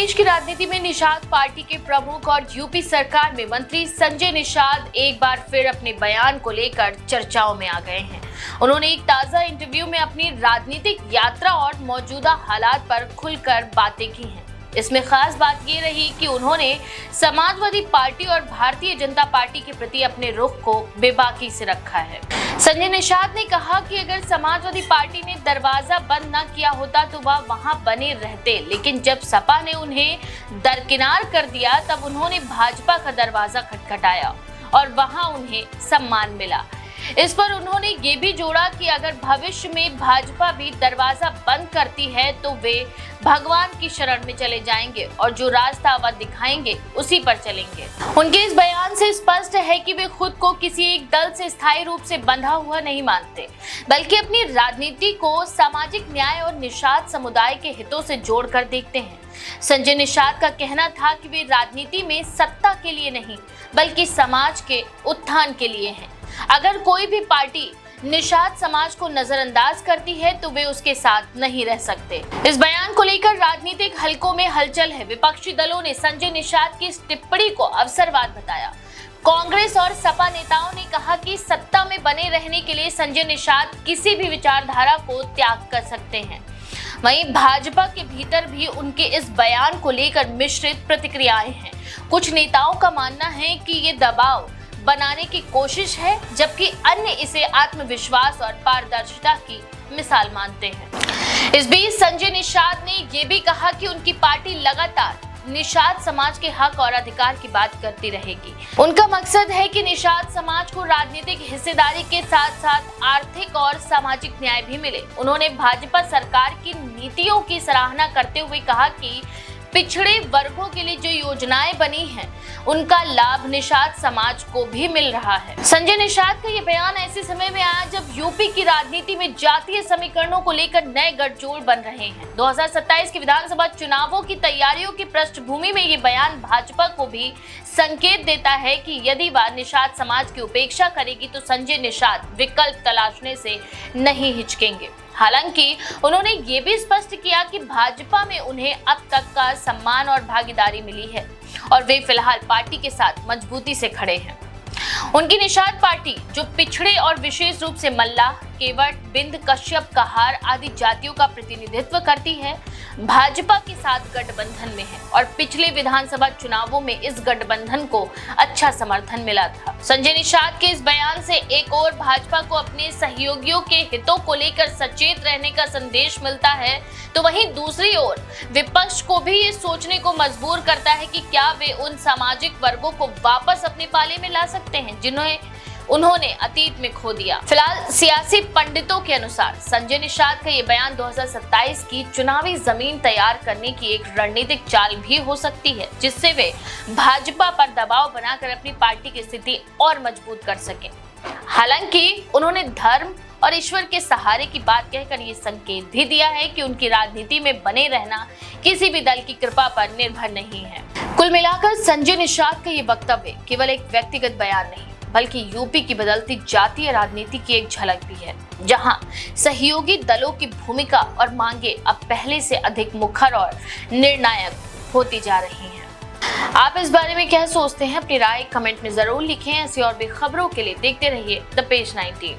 देश की राजनीति में निषाद पार्टी के प्रमुख और यूपी सरकार में मंत्री संजय निषाद एक बार फिर अपने बयान को लेकर चर्चाओं में आ गए हैं। उन्होंने एक ताजा इंटरव्यू में अपनी राजनीतिक यात्रा और मौजूदा हालात पर खुलकर बातें की हैं। इसमें खास बात ये रही कि उन्होंने समाजवादी पार्टी और भारतीय जनता पार्टी के प्रति अपने रुख को बेबाकी से रखा है। संजय निषाद ने कहा कि अगर समाजवादी पार्टी ने दरवाजा बंद न किया होता तो वह वहां बने रहते, लेकिन जब सपा ने उन्हें दरकिनार कर दिया तब उन्होंने भाजपा का दरवाजा खटखटाया और वहां उन्हें सम्मान मिला। इस पर उन्होंने ये भी जोड़ा कि अगर भविष्य में भाजपा भी दरवाजा बंद करती है तो वे भगवान की शरण में चले जाएंगे और जो रास्ता वह दिखाएंगे उसी पर चलेंगे। उनके इस बयान से स्पष्ट है कि वे खुद को किसी एक दल से स्थायी रूप से बंधा हुआ नहीं मानते, बल्कि अपनी राजनीति को सामाजिक न्याय और निषाद समुदाय के हितों से जोड़कर देखते हैं। संजय निषाद का कहना था कि वे राजनीति में सत्ता के लिए नहीं बल्कि समाज के उत्थान के लिए हैं। अगर कोई भी पार्टी निषाद समाज को नजरअंदाज करती है तो वे उसके साथ नहीं रह सकते। इस बयान को लेकर राजनीतिक हलकों में हलचल है। विपक्षी दलों ने संजय निषाद की इस टिप्पणी को अवसरवाद बताया। कांग्रेस और सपा नेताओं ने कहा कि सत्ता में बने रहने के लिए संजय निषाद किसी भी विचारधारा को त्याग कर सकते हैं। वहीं भाजपा के भीतर भी उनके इस बयान को लेकर मिश्रित प्रतिक्रियाएं हैं। कुछ नेताओं का मानना है कि ये दबाव बनाने की कोशिश है, जबकि अन्य इसे आत्मविश्वास और पारदर्शिता की मिसाल मानते हैं। इस बीच संजय निषाद ने यह भी कहा कि उनकी पार्टी लगातार निषाद समाज के हक और अधिकार की बात करती रहेगी। उनका मकसद है कि निषाद समाज को राजनीतिक हिस्सेदारी के साथ साथ आर्थिक और सामाजिक न्याय भी मिले। उन्होंने भाजपा सरकार की नीतियों की सराहना करते हुए कहा कि पिछड़े वर्गों के लिए जो योजनाएं बनी हैं उनका लाभ निषाद समाज को भी मिल रहा है। संजय निषाद का ये बयान ऐसे समय में आया जब यूपी की राजनीति में जातीय समीकरणों को लेकर नए गठजोड़ बन रहे हैं। 2027 के विधानसभा चुनावों की तैयारियों की पृष्ठभूमि में ये बयान भाजपा को भी संकेत देता है कि यदि वह निषाद समाज की उपेक्षा करेगी तो संजय निषाद विकल्प तलाशने से नहीं हिचकेंगे। हालांकि उन्होंने ये भी स्पष्ट किया कि भाजपा में उन्हें अब तक का सम्मान और भागीदारी मिली है और वे फिलहाल पार्टी के साथ मजबूती से खड़े हैं। उनकी निषाद पार्टी जो पिछड़े और विशेष रूप से मल्लाह, केवट, बिंद, कश्यप, कहार आदि जातियों का प्रतिनिधित्व करती है, भाजपा के साथ गठबंधन में है और पिछले विधानसभा चुनावों में इस गठबंधन को अच्छा समर्थन मिला था। संजय निषाद के इस बयान से एक और भाजपा को अपने सहयोगियों के हितों को लेकर सचेत रहने का संदेश मिलता है, तो वहीं दूसरी ओर विपक्ष को भी ये सोचने को मजबूर करता है कि क्या वे उन सामाजिक वर्गों को वापस अपने पाले में ला सकते हैं जिन्हें उन्होंने अतीत में खो दिया। फिलहाल सियासी पंडितों के अनुसार संजय निषाद का ये बयान 2027 की चुनावी जमीन तैयार करने की एक रणनीतिक चाल भी हो सकती है, जिससे वे भाजपा पर दबाव बनाकर अपनी पार्टी की स्थिति और मजबूत कर सकें। हालांकि उन्होंने धर्म और ईश्वर के सहारे की बात कहकर ये संकेत भी दिया है कि उनकी राजनीति में बने रहना किसी भी दल की कृपा पर निर्भर नहीं है। कुल मिलाकर संजय निषाद का ये वक्तव्य केवल एक व्यक्तिगत बयान नहीं बल्कि यूपी की बदलती जातीय राजनीति की एक झलक भी है, जहां सहयोगी दलों की भूमिका और मांगे अब पहले से अधिक मुखर और निर्णायक होती जा रही हैं। आप इस बारे में क्या सोचते हैं? अपनी राय कमेंट में जरूर लिखें। ऐसी और भी खबरों के लिए देखते रहिए द पेज 19।